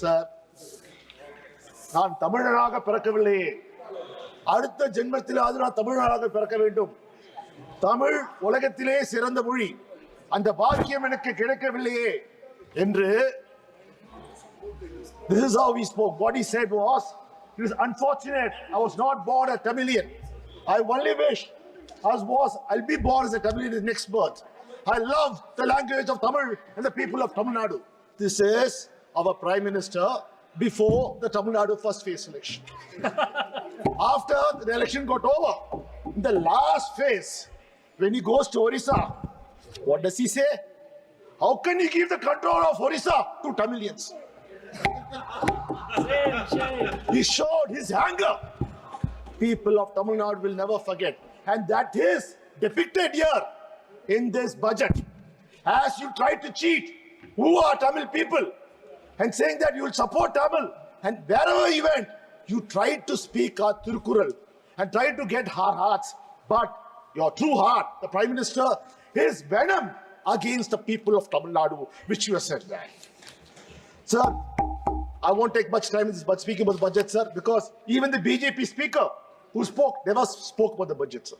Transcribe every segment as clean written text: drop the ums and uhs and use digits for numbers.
Sir, நான் தமிழனாக பிறக்கவில்லையே, அடுத்த ஜென்மத்திலாவது நான் தமிழனாக பிறக்க வேண்டும். தமிழ் உலகத்திலே சிறந்த மொழி, அந்த பாக்கியம் எனக்கு கிடைக்கவில்லையே என்று. This is how he spoke. What he said was, it is unfortunate I was not born a Tamilian. I only wish I'll be born as a Tamilian in next birth. I love the language of Tamil and the people of Tamil Nadu. This is our Prime Minister before the Tamil Nadu first phase election. After the election got over, in the last phase, when he goes to Orissa, what does he say? How can he give the control of Orissa to Tamilians? He showed his anger. People of Tamil Nadu will never forget. And that is depicted here in this budget. As you try to cheat, who are Tamil people? And saying that you will support Tamil. And wherever you went, you tried to speak our Theekkathir and tried to get our hearts. But your true heart, the Prime Minister, is venom against the people of Tamil Nadu, which you have said that. Sir, I won't take much time in this, but speaking about the budget, sir, because even the BJP speaker who spoke, never spoke about the budget, sir.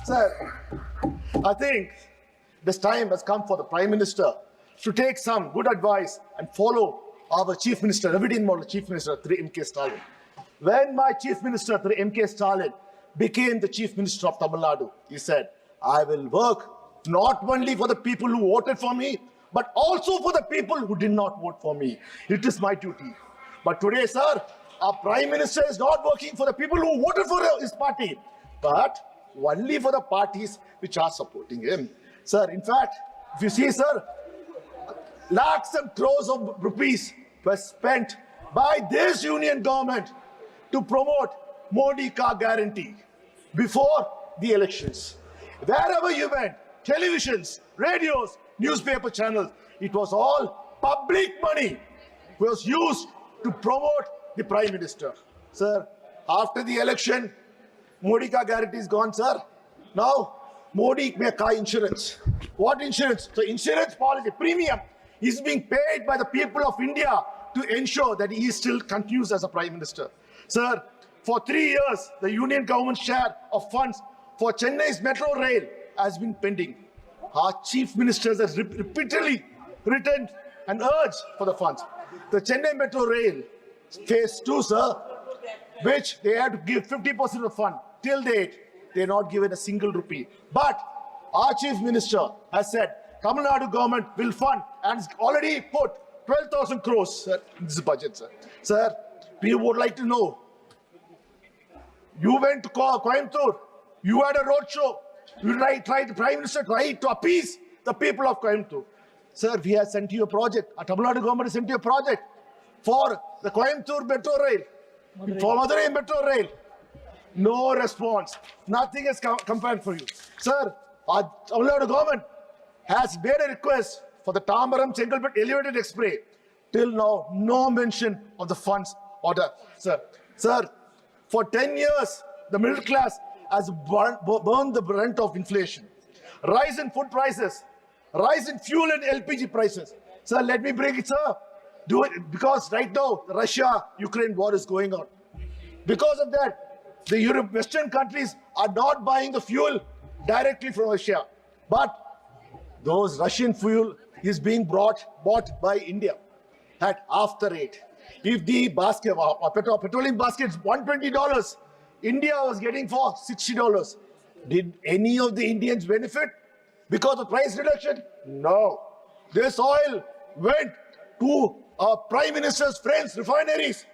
Sir, I think this time has come for the Prime Minister to take some good advice and follow our Chief Minister, Revidin Model Chief Minister, Thiru M.K. Stalin. When my Chief Minister, Thiru M.K. Stalin, became the Chief Minister of Tamil Nadu, he said, I will work not only for the people who voted for me, but also for the people who did not vote for me. It is my duty. But today, sir, our Prime Minister is not working for the people who voted for his party, but only for the parties which are supporting him. Sir, in fact, if you see, sir, lakhs and crores of rupees were spent by this union government to promote Modi Ka Guarantee before the elections. Wherever you went, televisions, radios, newspaper channels, it was all public money was used to promote the Prime Minister. Sir, after the election, Modi Ka Guarantee is gone, sir. Now, Modi may buy insurance. What insurance? So insurance policy, premium, is being paid by the people of India to ensure that he still continues as a Prime Minister. Sir, for 3 years, the union government share of funds for Chennai's metro rail has been pending. Our chief ministers have repeatedly written and urged for the funds. The Chennai metro rail, phase 2, sir, which they had to give 50% of the fund. Till date, they are not given a single rupee. But our chief minister has said, Tamil Nadu government will fund and has already put 12,000 crores sir, in this budget, sir. Sir, we would like to know, you went to Coimbatore, you had a road show, you tried, the Prime Minister tried to appease the people of Coimbatore. Sir, we have sent you a project, our Tamil Nadu government has sent you a project for the Coimbatore metro rail, for Madurai metro rail. No response. Nothing has come back for you. Sir, our Tamil Nadu government has made a request for the Tambaram Chengalpet elevated express. Till now, no mention of the funds order. Sir, for 10 years, the middle class has burned the brunt of inflation. Rise in food prices, rise in fuel and LPG prices. Sir, let me break it, sir. Do it because right now, the Russia-Ukraine war is going on. Because of that, the Western countries are not buying the fuel directly from Russia. But those Russian fuel is being bought by India at half the rate. If the basket, petroleum basket is $120, India was getting for $60. Did any of the Indians benefit because of price reduction? No. This oil went to our Prime Minister's friends' refineries,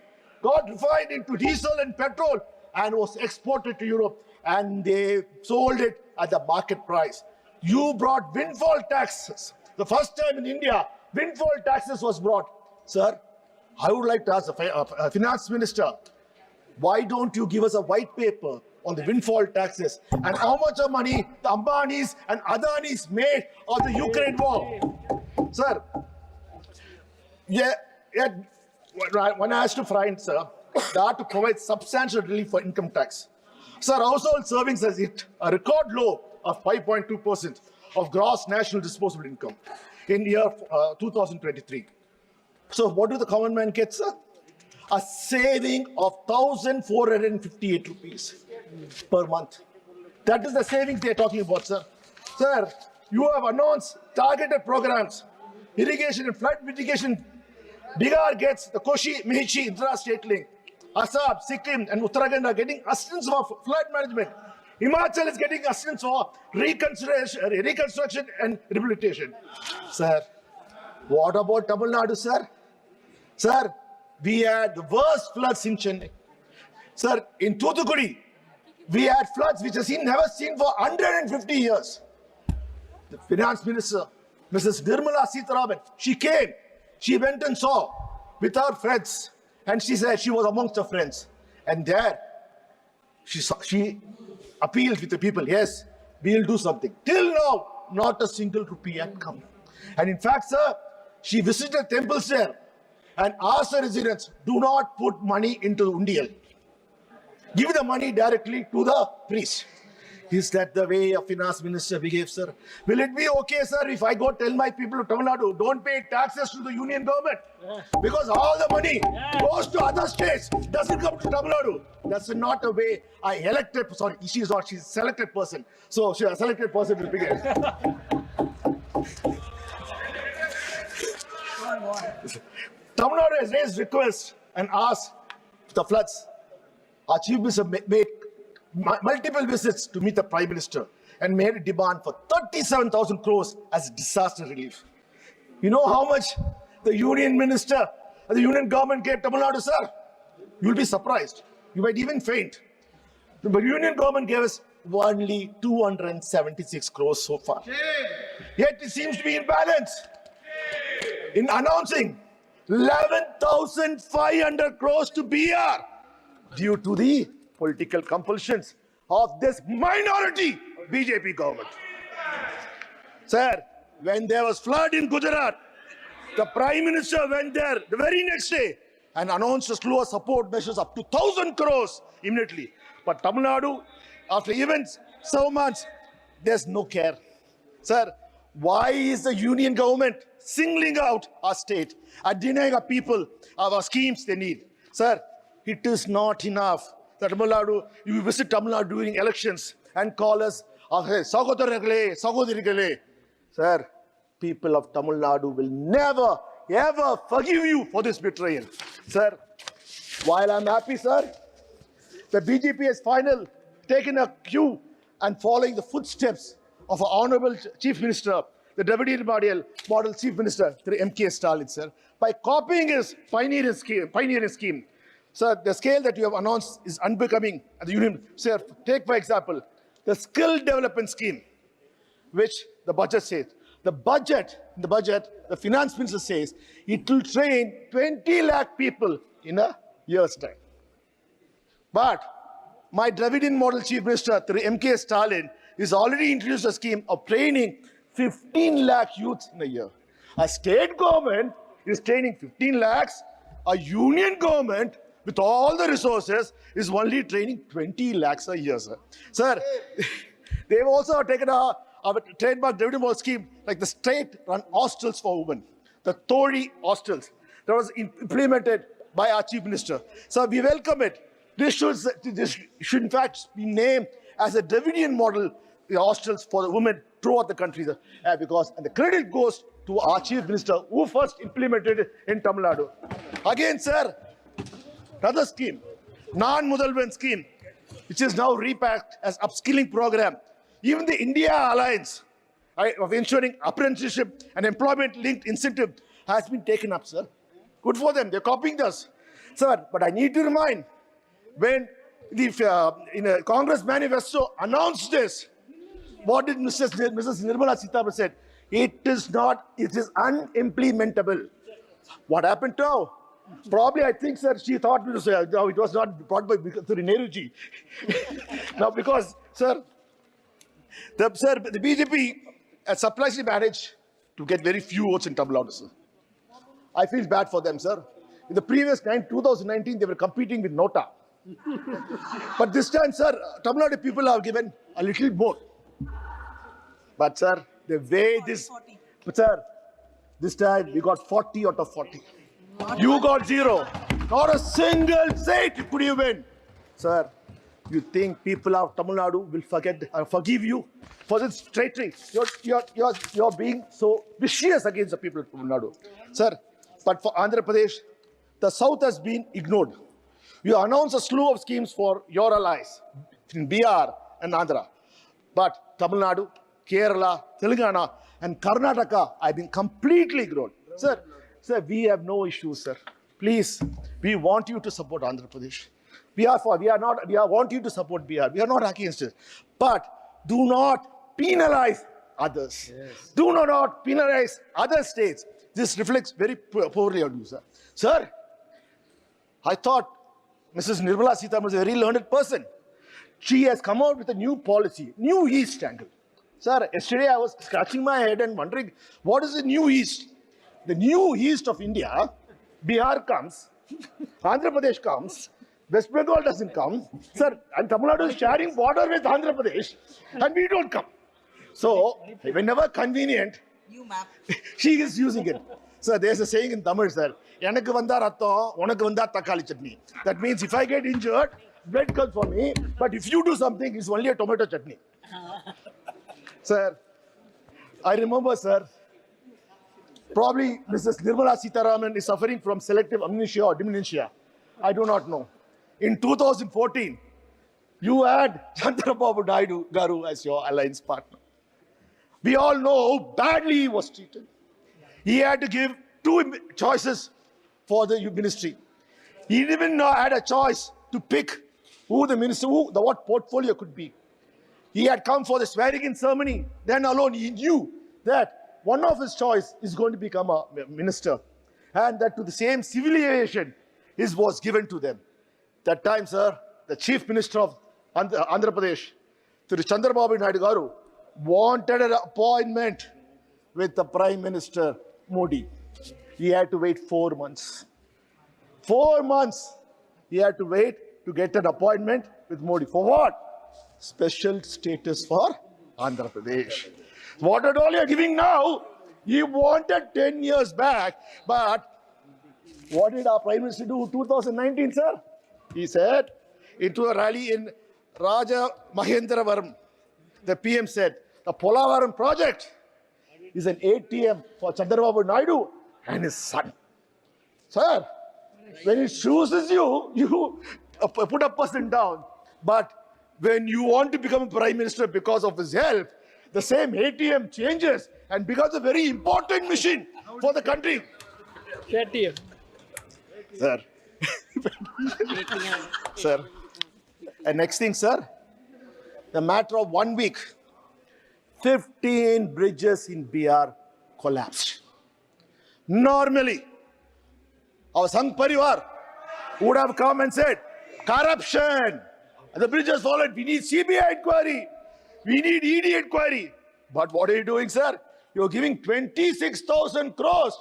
got refined into diesel and petrol, and was exported to Europe, and they sold it at the market price. You brought windfall taxes. The first time in India, windfall taxes was brought. Sir, I would like to ask the finance minister, why don't you give us a white paper on the windfall taxes and how much of money the Ambanis and Adanis made of the Ukraine war? Sir, when I asked to find, sir, they are to provide substantial relief for income tax. Sir, household savings has hit a record low of 5.2%. of gross national disposable income in year 2023. So what do the common man get, sir? A saving of 1,458 rupees per month. That is the savings they are talking about, sir. Sir, you have announced targeted programs, irrigation and flood mitigation. Bihar gets the Koshi, Mehichi, Indra State Link. Assam, Sikkim and Uttarakhand are getting assistance for flood management. Himachal is getting assistance for reconstruction and rehabilitation. Sir, what about Tamil Nadu, sir? Sir, we had the worst floods in Chennai. Sir, in Thoothukudi, we had floods which has never seen for 150 years. The finance minister, Mrs. Nirmala Sitharaman, she came, she went and saw with her friends, and she said she was amongst her friends. And there, she appealed with the people, yes, we'll do something. Till now, not a single rupee had come. And in fact, sir, she visited temples there and asked the residents, do not put money into the undial. Give the money directly to the priest. Is that the way a finance minister behaves, sir? Will it be okay, sir, if I go tell my people of Tamil Nadu, don't pay taxes to the union government? Because all the money goes to other states, doesn't come to Tamil Nadu. That's not a way I elected, sorry, she's not, she's a selected person. So she's a selected person will begin. Tamil Nadu has raised requests and asked the floods. Our chief minister made multiple visits to meet the Prime Minister and made a demand for 37,000 crores as disaster relief. You know how much the union minister and the union government gave Tamil Nadu, sir? You'll be surprised. You might even faint. The union government gave us only 276 crores so far. Yet it seems to be in balance. In announcing 11,500 crores to BR due to the political compulsions of this minority BJP government. Sir, when there was flood in Gujarat, the Prime Minister went there the very next day and announced a slew of support measures up to 1,000 crores immediately. But Tamil Nadu, after events, so much, there's no care. Sir, why is the union government singling out our state and denying our people our schemes they need? Sir, it is not enough. Tamil Nadu, you visit Tamil Nadu during elections and call us, Sagodharigale. Sir, people of Tamil Nadu will never, ever forgive you for this betrayal. Sir, while I'm happy, sir, the BJP has finally taken a cue and following the footsteps of our Honorable Chief Minister, the Dayanidhi Maran Model Chief Minister, M.K. Stalin, sir, by copying his pioneering scheme. Sir, the scale that you have announced is unbecoming at the union. Sir, take for example, the skill development scheme, which the budget says. The budget, the finance minister says, it will train 20 lakh people in a year's time. But my Dravidian Model Chief Minister, M.K. Stalin, is already introduced a scheme of training 15 lakh youths in a year. A state government is training 15 lakhs, a union government with all the resources is only training 20 lakhs a year, sir. Sir, they've also taken a trademark Dayanidhi Maran scheme like the state-run hostels for women, the Tori hostels, that was implemented by our Chief Minister. So we welcome it. This should in fact be named as a Dravidian model hostels for the women throughout the country, sir. And the credit goes to our Chief Minister who first implemented it in Tamil Nadu. Again, sir, another scheme, non-Mudalvan scheme, which is now repacked as upskilling program. Even the India Alliance of ensuring apprenticeship and employment-linked incentive has been taken up, sir. Good for them. They're copying us, sir. But I need to remind, when the in a Congress manifesto announced this, what did Mrs. Nirmala Sitharaman said? It is unimplementable. What happened now? Probably, I think, sir, she thought it was not brought by Nehruji. Now, because, sir, the BJP has surprisingly managed to get very few votes in Tamil Nadu, sir. I feel bad for them, sir. In the previous 2019, they were competing with Nota. But this time, sir, Tamil Nadu people have given a little more. But, sir, the way this, 40. but sir, this time we got 40 out of 40. You got 0. Not a single seat could you win. Sir, you think people of Tamil Nadu will forgive you for this treachery? You're being so vicious against the people of Tamil Nadu. Sir, but for Andhra Pradesh, the South has been ignored. You announced a slew of schemes for your allies in BR and Andhra. But Tamil Nadu, Kerala, Telangana, and Karnataka have been completely ignored. Sir, we have no issues, sir. Please, we want you to support Andhra Pradesh. We want you to support BR. We are not against it. But do not penalize others. Yes. Do not penalize other states. This reflects very poorly on you, sir. Sir, I thought Mrs. Nirmala Sitharaman was a very learned person. She has come out with a new policy, New East angle. Sir, yesterday I was scratching my head and wondering, what is the New East? The New East of India, Bihar comes, Andhra Pradesh comes, West Bengal doesn't come, sir, and Tamil Nadu is sharing border with Andhra Pradesh, and we don't come. So, whenever convenient, New map. she is using it. Sir, there's a saying in Tamil, sir, "Enakku vandha ratham, unakku vandha takkali chutney." That means if I get injured, blood comes for me, but if you do something, it's only a tomato chutney. Sir, I remember, sir, probably Mrs. Nirmala Sitharaman is suffering from selective amnesia or dementia. I do not know. In 2014, you had Chandrababu Naidu Garu as your alliance partner. We all know how badly he was treated. He had to give 2 choices for the ministry. He even had a choice to pick who the minister, what portfolio could be. He had come for the swearing-in ceremony. Then alone he knew that one of his choice is going to become a minister, and that to the same civil aviation was given to them. That time, sir, the chief minister of Andhra Pradesh, Thru Chandrababu Naidu Garu, wanted an appointment with the Prime Minister Modi. He had to wait 4 months. 4 months he had to wait to get an appointment with Modi. For what? Special status for Andhra Pradesh. What at all you are giving now, he wanted 10 years back, but what did our Prime Minister do in 2019, sir? He said, into a rally in Raja Mahendravaram, the PM said, the Polavaram project is an ATM for Chandrababu Naidu and his son. Sir, when it chooses you, you put a person down. But when you want to become a Prime Minister because of his health, the same ATM changes and becomes a very important machine for the country. ATM. Sir. Sir. And next thing, sir, the matter of 1 week, 15 bridges in BR collapsed. Normally, our Sangh Parivar would have come and said, corruption. And the bridges followed. We need CPI inquiry. We need ED inquiry. But what are you doing, sir? You're giving 26,000 crores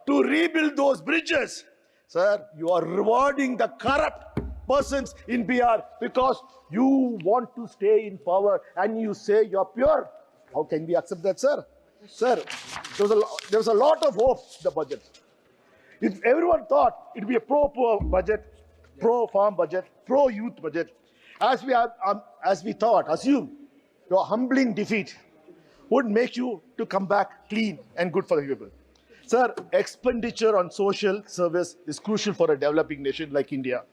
to rebuild those bridges. Sir, you are rewarding the corrupt persons in BR because you want to stay in power and you say you're pure. How can we accept that, sir? Sir, there was a lot of hope in the budget. If everyone thought it would be a pro-poor budget, pro-farm budget, pro-youth budget, as we assumed, your humbling defeat would make you to come back clean and good for the people. Sir, expenditure on social service is crucial for a developing nation like India.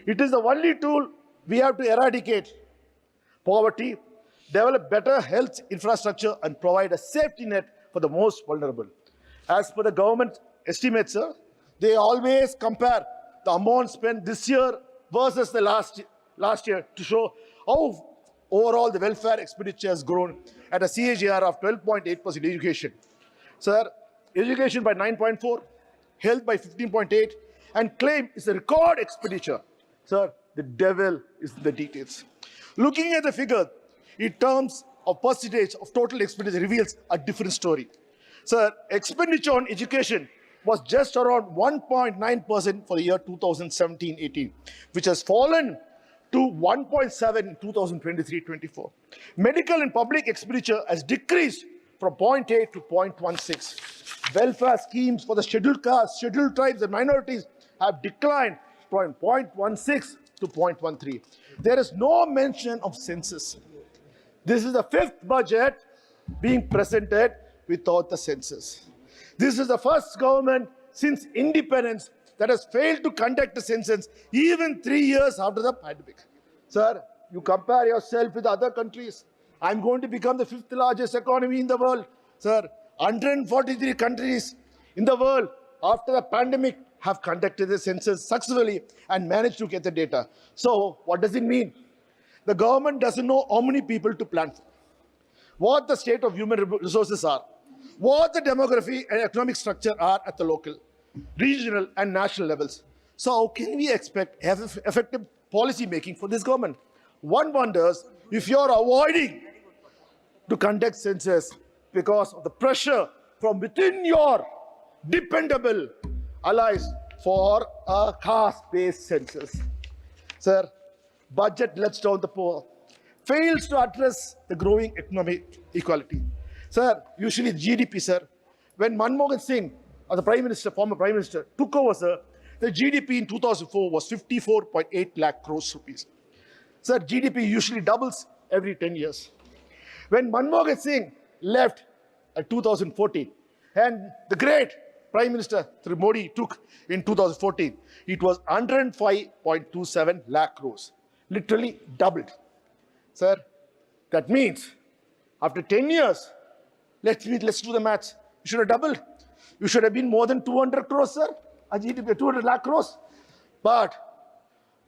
It is the only tool we have to eradicate poverty, develop better health infrastructure, and provide a safety net for the most vulnerable. As per the government estimates, sir, they always compare the amount spent this year versus the last year to show how overall the welfare expenditure has grown at a CAGR of 12.8% education. Sir, education by 9.4, health by 15.8, and claim is a record expenditure. Sir, the devil is in the details. Looking at the figure in terms of percentage of total expenditure reveals a different story. Sir, expenditure on education was just around 1.9% for the year 2017-18, which has fallen to 1.7 in 2023-24. Medical and public expenditure has decreased from 0.8 to 0.16. Welfare schemes for the scheduled castes, scheduled tribes and minorities have declined from 0.16 to 0.13. There is no mention of census. This is the fifth budget being presented without the census. This is the first government since independence that has failed to conduct a census even 3 years after the pandemic. Sir, you compare yourself with other countries. I'm going to become the fifth largest economy in the world. Sir, 143 countries in the world after the pandemic have conducted the census successfully and managed to get the data. So what does it mean? The government doesn't know how many people to plan for, what the state of human resources are, what the demography and economic structure are at the local, regional and national levels. So how can we expect effective policy making for this government? One wonders if you're avoiding to conduct census because of the pressure from within your dependable allies for a caste-based census. Sir, budget lets down the poor, fails to address the growing economic equality. Sir, usually GDP, sir, when Manmohan Singh, the Prime Minister, former Prime Minister, took over, sir, the GDP in 2004 was 54.8 lakh crores rupees. Sir, GDP usually doubles every 10 years. When Manmohan Singh left in 2014, and the great Prime Minister Modi took in 2014, it was 105.27 lakh crores, literally doubled. Sir, that means after 10 years, let's do the maths. You should have doubled. You should have been more than 200 crores, sir. A GDP, 200 lakh crores. But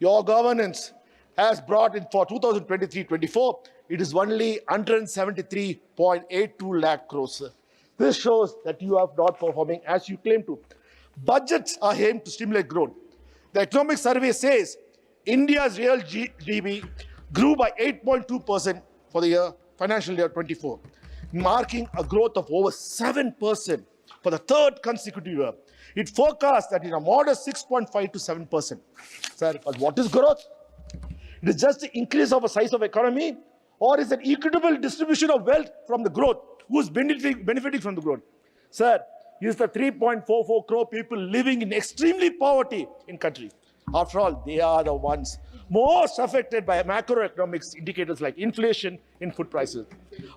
your governance has brought in for 2023-24, it is only 173.82 lakh crores, sir. This shows that you are not performing as you claim to. Budgets are aimed to stimulate growth. The economic survey says India's real GDP grew by 8.2% for the year, financial year 24, marking a growth of over 7% for the third consecutive year. It forecasts that in a modest 6.5 to 7%. Sir, but what is growth? It is just the increase of a size of economy, or is it equitable distribution of wealth from the growth? Who is benefiting from the growth? Sir, is the 3.44 crore people living in extremely poverty in country. After all, they are the ones most affected by macroeconomics indicators like inflation in food prices.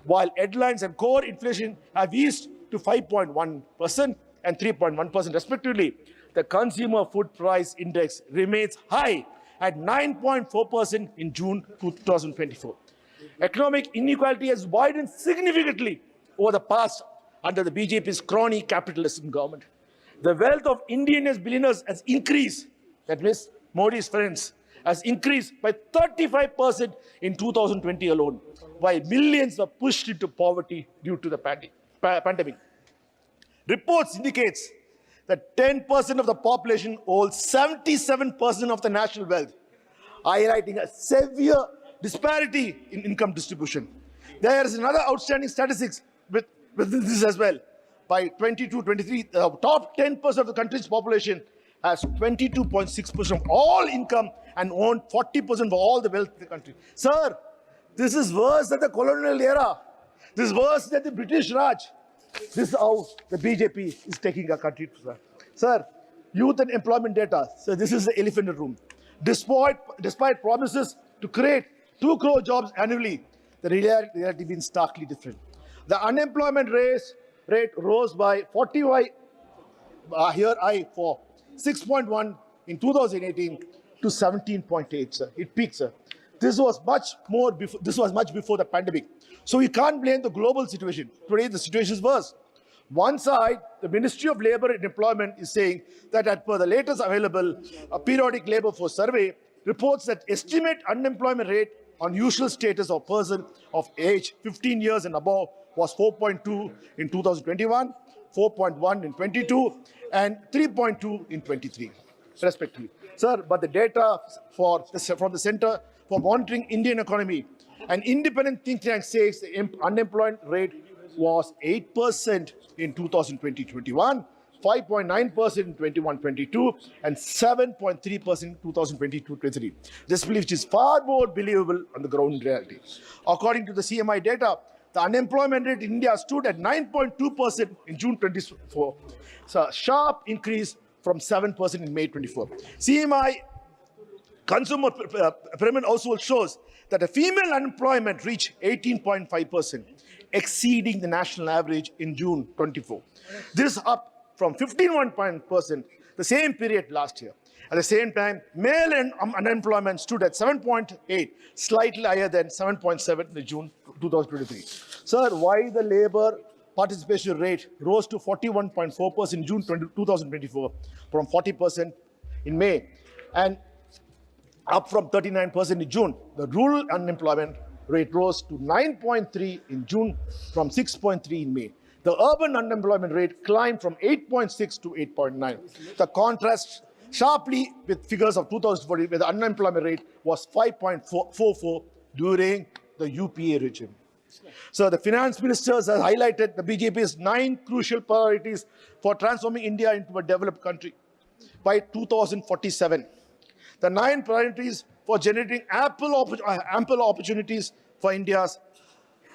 While headlines and core inflation have eased to 5.1% and 3.1% respectively, the consumer food price index remains high at 9.4% in June 2024. Economic inequality has widened significantly over the past under the BJP's crony capitalism government. The wealth of Indian billionaires has increased, that means Modi's friends, has increased by 35% in 2020 alone, while millions are pushed into poverty due to the pandemic. Reports indicates that 10% of the population holds 77% of the national wealth, highlighting a severe disparity in income distribution. There is another outstanding statistics with this as well. By 22-23, the top 10% of the country's population has 22.6% of all income and own 40% of all the wealth in the country. Sir, this is worse than the colonial era. This is worse than the British Raj. This is how the BJP is taking our country, sir. Sir, youth and employment data. So this is the elephant in the room. Despite promises to create 2 crore jobs annually, the reality been starkly different. The unemployment rate rose by 41 for 6.1 in 2018 to 17.8, sir. It peaked, sir. This was much before the pandemic. So you can't blame the global situation. Today the situation is worse. One side, the Ministry of Labour and Employment is saying that as per the latest available periodic labour force survey, reports that estimate unemployment rate on usual status of person of age 15 years and above was 4.2 in 2021, 4.1 in 22, and 3.2 in 23, respectively. Sir, but the data from the Center for Monitoring Indian Economy, an independent think tank, says the unemployment rate was 8% in 2020-21, 5.9% in 21-22, and 7.3% in 2022-23. This belief is far more believable on the ground reality. According to the CMI data, the unemployment rate in India stood at 9.2% in June 24. So a sharp increase from 7% in May 24. CMI Consumer Pyramid Household shows that the female unemployment reached 18.5%, exceeding the national average in June 24. This is up from 15.1% the same period last year. At the same time, male unemployment stood at 7.8, slightly higher than 7.7 in June 2023. Sir, why the labor participation rate rose to 41.4% in June 2024 from 40% in May and up from 39% in June? The rural unemployment rate rose to 9.3 in June from 6.3 in May. The urban unemployment rate climbed from 8.6 to 8.9. The contrast sharply with figures of 2040, where the unemployment rate was 5.44 during the UPA regime. So the finance ministers have highlighted the BJP's 9 crucial priorities for transforming India into a developed country by 2047. The 9 priorities for generating ample opportunities for India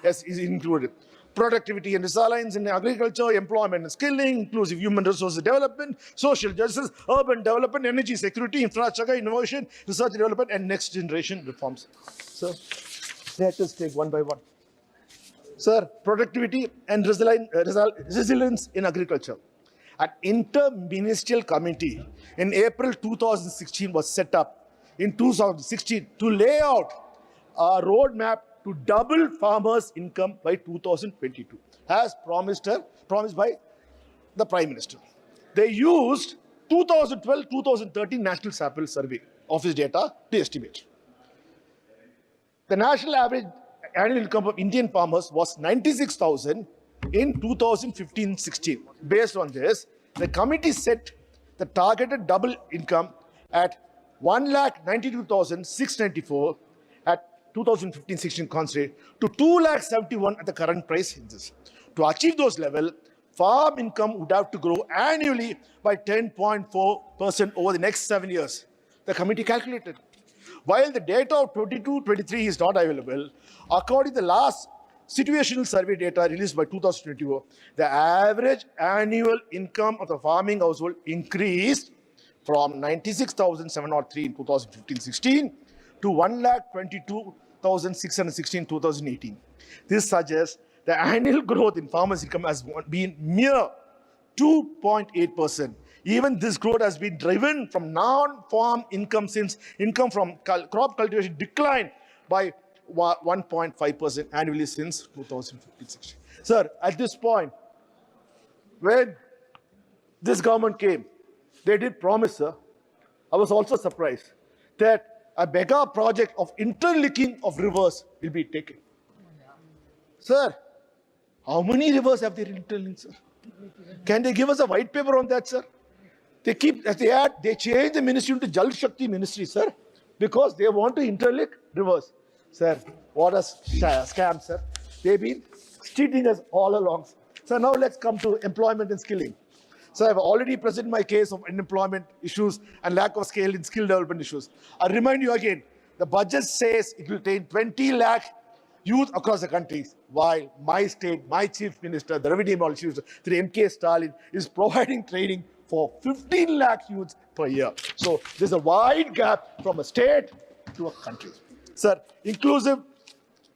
is included: productivity and resilience in agriculture, employment and skilling, inclusive human resources development, social justice, urban development, energy security, infrastructure, innovation, research and development, and next generation reforms. So let us take one by one. Sir, productivity and resilience in agriculture. An inter-ministerial committee in April 2016 was set up in 2016 to lay out a roadmap to double farmers' income by 2022, as promised by the Prime Minister. They used 2012-2013 National Sample Survey Office data to estimate. The national average annual income of Indian farmers was 96,000 in 2015-16. Based on this, the committee set the targeted double income at 1,92,694 at 2015-16 constant to 2,71,000 at the current price. To achieve those levels, farm income would have to grow annually by 10.4% over the next 7 years, the committee calculated. While the data of 22-23 is not available, according to the last situational survey data released by 2024, the average annual income of the farming household increased from 96,703 in 2015-16 to 1,22,616 in 2018. This suggests the annual growth in farmers' income has been mere 2.8%. Even this growth has been driven from non-farm income, since income from crop cultivation declined by 1.5% annually since 2015-16. Sir, at this point, when this government came, they did promise, sir. I was also surprised that a mega project of interlinking of rivers will be taken. Sir, how many rivers have they interlinked, sir? Can they give us a white paper on that, sir? They changed the ministry into Jal Shakti ministry, sir, because they want to interlink rivers. Sir, what a scam, sir. They've been cheating us all along. So now let's come to employment and skilling. So I've already presented my case of unemployment issues and lack of scale in skill development issues. I remind you again, the budget says it will train 20 lakh youth across the country, while my state, my chief minister, the Dayanidhi Maran MP, through MK Stalin, is providing training for 15 lakh youths per year. So there's a wide gap from a state to a country. Sir, inclusive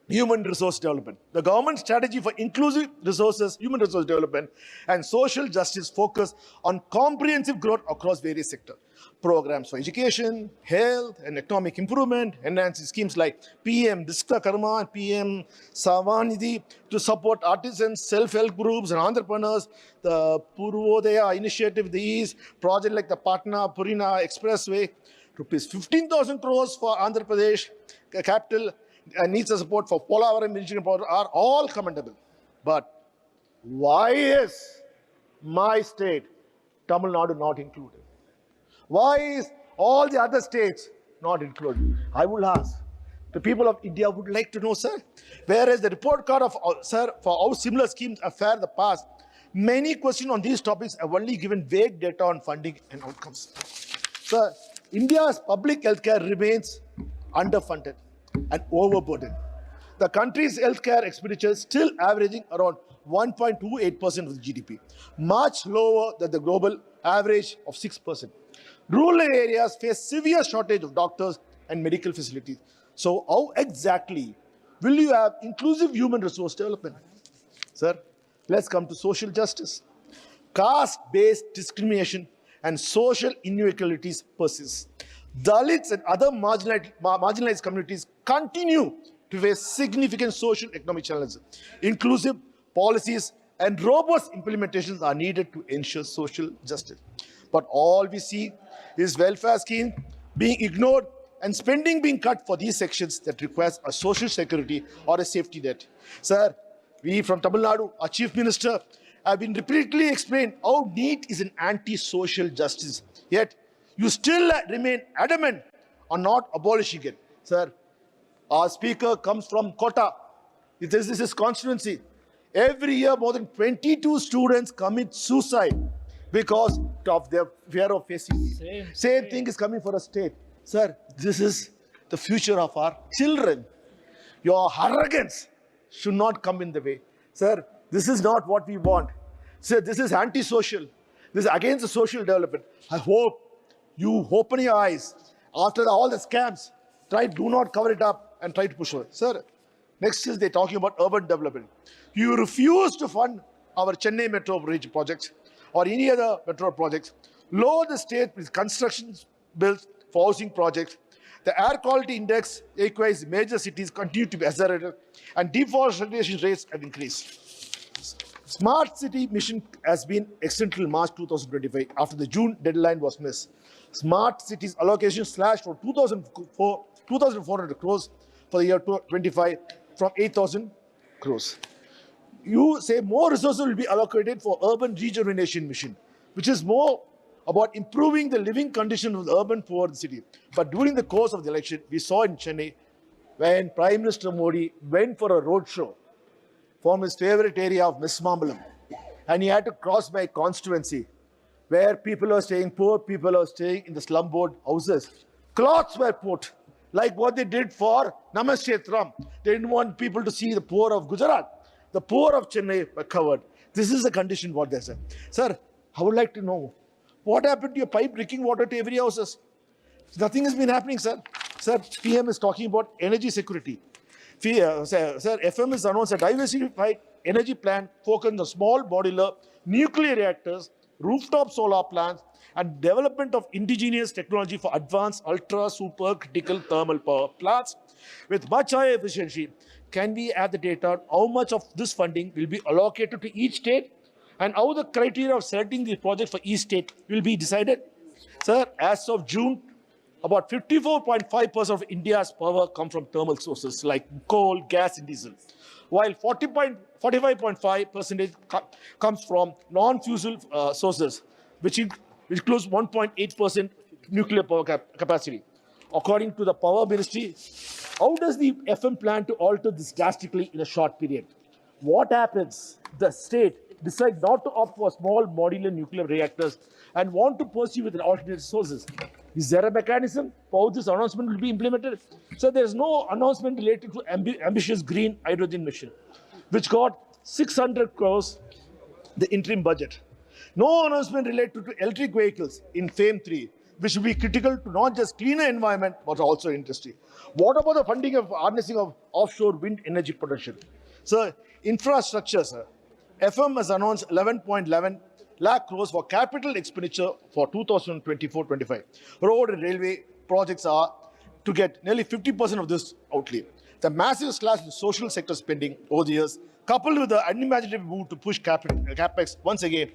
human resource development. The government strategy for inclusive resources, human resource development, and social justice focus on comprehensive growth across various sectors. Programs for education, health, and economic improvement, enhancing schemes like PM Vishwakarma and PM Savanidhi to support artisans, self-help groups, and entrepreneurs. The Purvodaya initiative, the East project like the Patna-Purina Expressway, rupees 15,000 crores for Andhra Pradesh capital, needs a support for Polavaram engineering project are all commendable. But why is my state, Tamil Nadu, not included? Why is all the other states not included? I will ask. The people of India would like to know, sir. Whereas the report card of, sir, for how similar schemes have fared the past, many questions on these topics have only given vague data on funding and outcomes. Sir, India's public healthcare remains underfunded and overburdened. The country's healthcare expenditure is still averaging around 1.28% of the GDP, much lower than the global average of 6%. Rural areas face severe shortage of doctors and medical facilities. So how exactly will you have inclusive human resource development? Sir, let's come to social justice. Caste-based discrimination and social inequalities persist. Dalits and other marginalized communities continue to face significant social economic challenges. Inclusive policies and robust implementations are needed to ensure social justice. But all we see is welfare schemes being ignored and spending being cut for these sections that requires a social security or a safety net. Sir, we from Tamil Nadu, our Chief Minister, have been repeatedly explained how NEET is an anti-social justice. Yet, you still remain adamant on not abolishing it. Sir, our Speaker comes from Kota. This is his constituency. Every year, more than 22 students commit suicide because of their fear of facing NEET. Same thing is coming for a state. Sir, this is the future of our children. Your arrogance should not come in the way. Sir, this is not what we want. Sir, this is anti-social. This is against the social development. I hope you open your eyes. After all the scams, do not cover it up and try to push it. Sir, next is they're talking about urban development. You refuse to fund our Chennai Metro Bridge projects or any other metro projects. Lower the state with construction bills for housing projects. The air quality index, likewise, major cities continue to be accelerated and deforestation rates have increased. Smart City mission has been extended till March 2025 after the June deadline was missed. Smart Cities allocation slashed from 2,400 crores for the year 25 from 8,000 crores. You say more resources will be allocated for urban rejuvenation mission, which is more about improving the living condition of the urban poor in the city. But during the course of the election, we saw in Chennai when Prime Minister Modi went for a roadshow from his favorite area of Mismambalam, and he had to cross my constituency where people are staying, poor people are staying in the slum board houses. Cloths were put, like what they did for Namashetram. They didn't want people to see the poor of Gujarat. The poor of Chennai were covered. This is the condition what they said. Sir, I would like to know, what happened to your pipe drinking water to every house? Nothing has been happening, sir. Sir, PM is talking about energy security. Sir, FM has announced a diversified energy plan focused on small modular nuclear reactors, rooftop solar plants, and development of indigenous technology for advanced ultra super critical thermal power plants with much higher efficiency. Can we have the data on how much of this funding will be allocated to each state and how the criteria of selecting the project for each state will be decided? Sir, as of June, about 54.5% of India's power comes from thermal sources like coal, gas, and diesel, while 45.5% comes from non-fossil sources, which includes 1.8% nuclear power capacity. According to the Power Ministry, how does the FM plan to alter this drastically in a short period? What happens? The state decide not to opt for small modular nuclear reactors and want to pursue with alternate sources. Is there a mechanism for how this announcement will be implemented? So there is no announcement related to ambitious green hydrogen mission, which got 600 crores the interim budget. No announcement related to electric vehicles in FAME 3, which will be critical to not just cleaner environment, but also industry. What about the funding of harnessing of offshore wind energy potential? So infrastructure, sir. FM has announced 11.11 lakh crores for capital expenditure for 2024-25. Road and railway projects are to get nearly 50% of this outlay. The massive slash in social sector spending over the years, coupled with the unimaginative move to push capex once again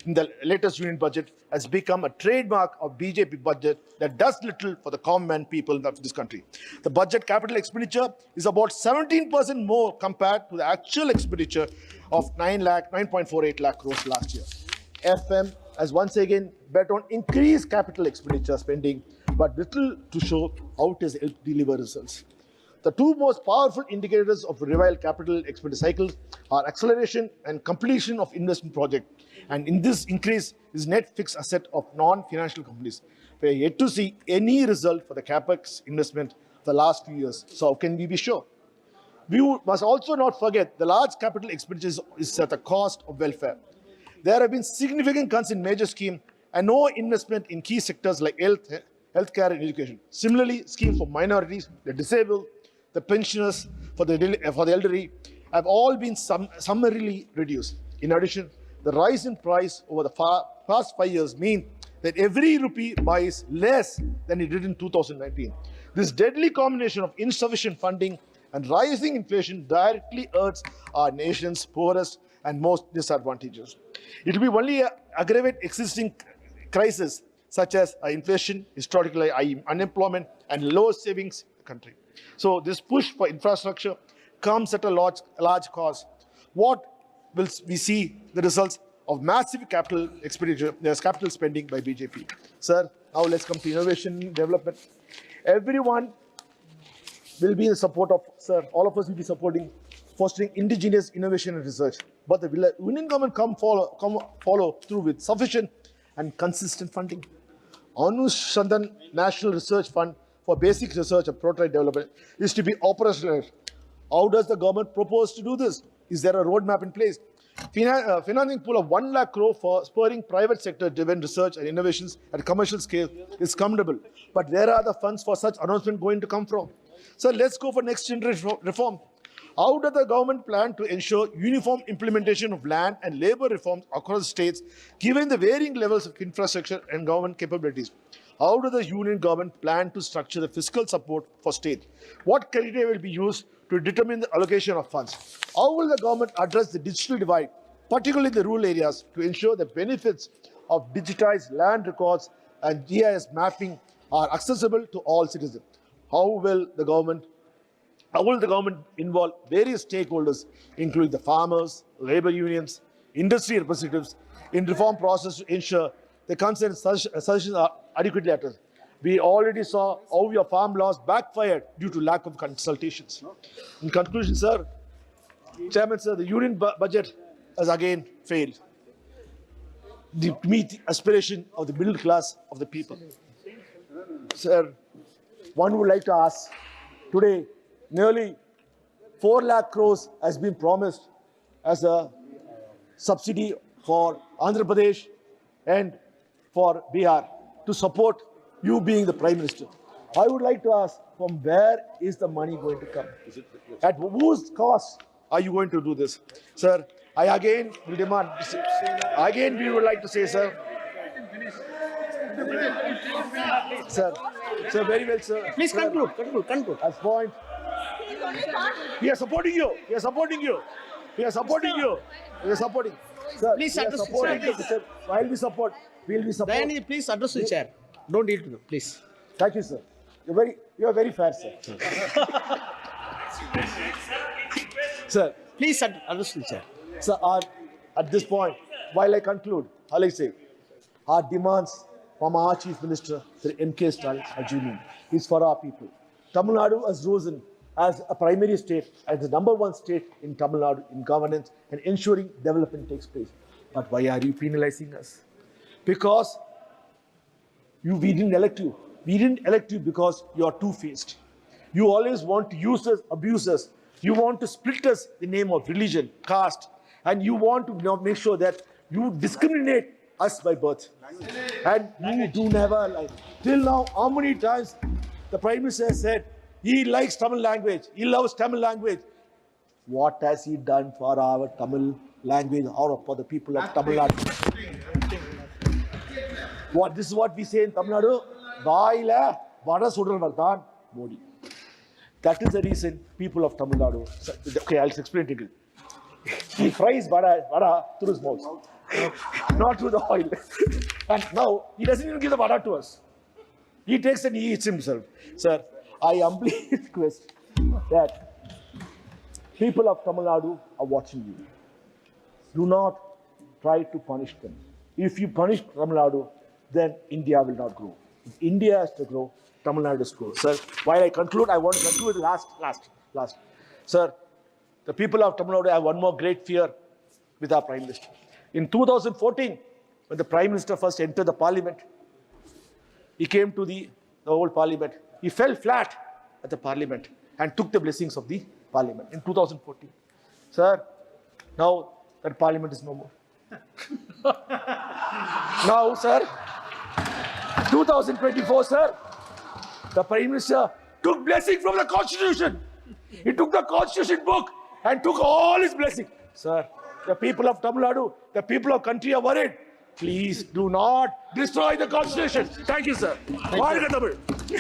in the latest union budget, has become a trademark of BJP budget that does little for the common people of this country. The budget capital expenditure is about 17% more compared to the actual expenditure of 9.48 lakh crores last year. FM has once again bet on increased capital expenditure spending, but little to show how it has helped deliver results. The two most powerful indicators of revival capital expenditure cycles are acceleration and completion of investment projects. And in this increase is net fixed asset of non-financial companies. We are yet to see any result for the capex investment the last few years. So how can we be sure? must also not forget the large capital expenditures is at the cost of welfare. There have been significant cuts in major schemes and no investment in key sectors like healthcare and education. Similarly, schemes for minorities, the disabled, the pensioners, for the elderly have all been summarily reduced. In addition, the rise in price over the past 5 years means that every rupee buys less than it did in 2019. This deadly combination of insufficient funding and rising inflation directly hurts our nation's poorest and most disadvantaged. It will only aggravate existing crises such as inflation, historically high unemployment, and low savings in the country. So this push for infrastructure comes at a large cost. What will we see the results of massive capital expenditure, capital spending by BJP? Sir, now let's come to innovation development. Everyone will be in support of, sir, all of us will be supporting fostering indigenous innovation and research. But the Union government follow through with sufficient and consistent funding. Anushandan National Research Fund for Basic Research and Prototype Development is to be operational. How does the government propose to do this? Is there a roadmap in place? Financing pool of 1 lakh crore for spurring private sector driven research and innovations at commercial scale is commendable. But where are the funds for such announcement going to come from? So let's go for next generation reform. How does the government plan to ensure uniform implementation of land and labor reforms across states, given the varying levels of infrastructure and government capabilities? How does the union government plan to structure the fiscal support for states? What criteria will be used to determine the allocation of funds? How will the government address the digital divide, particularly in the rural areas, to ensure the benefits of digitized land records and GIS mapping are accessible to all citizens? How will the government involve various stakeholders, including the farmers, labor unions, industry representatives, in reform process to ensure the concerned suggestions are adequately addressed? We already saw how your farm laws backfired due to lack of consultations. In conclusion, sir, Chairman, sir, the union budget has again failed to meet the aspiration of the middle class of the people. Sir, one would like to ask, today, nearly 4 lakh crores has been promised as a subsidy for Andhra Pradesh and for Bihar to support you being the Prime Minister. I would like to ask, from where is the money going to come? At whose cost are you going to do this? Sir, I again will demand, again we would like to say, sir, sir, very well, sir. Please conclude. As point, we are supporting you. We are supporting you. We are supporting you. We are supporting. Sir, Please we are address supporting the you. chair. Sir, while we support, we will be supporting. Dayanidhi, please address the chair. Don't yield to them, please. Thank you, sir. You are very fair, sir. Sir, Please address the chair. sir, at this point, while I conclude, I'll say, our demands from our Chief Minister, Sir M.K. Stalin, are genuine. It's for our people. Tamil Nadu has risen as a primary state, as the #1 state in Tamil Nadu in governance and ensuring development takes place. But why are you penalizing us? Because we didn't elect you. We didn't elect you because you are two-faced. You always want to use us, abuse us. You want to split us in the name of religion, caste, and you want to make sure that you discriminate us by birth. And you do never lie. Till now, how many times the Prime Minister has said he likes Tamil language, he loves Tamil language. What has he done for our Tamil language or for the people of Tamil Nadu? This is what we say in Tamil Nadu. Vaila vada sudran Modi. That is the reason people of Tamil Nadu. Okay, I'll explain it. He fries vada through his mouth, not through the oil. And now he doesn't even give the vada to us. He takes and he eats himself. Sir, I humbly request that people of Tamil Nadu are watching you. Do not try to punish them. If you punish Tamil Nadu, then India will not grow. If India has to grow, Tamil Nadu has to grow. Sir, while I conclude, I want to conclude last. Sir, the people of Tamil Nadu have one more great fear with our Prime Minister. In 2014, when the Prime Minister first entered the Parliament, he came to the old Parliament. He fell flat at the Parliament and took the blessings of the parliament in 2014. Sir, now that parliament is no more. Now, sir, 2024, sir, the Prime Minister took blessing from the Constitution. He took the Constitution book and took all his blessing. Sir, the people of Tamil Nadu, the people of country are worried. Please do not destroy the Constitution. Thank you, sir. வாழ்க தமிழ்.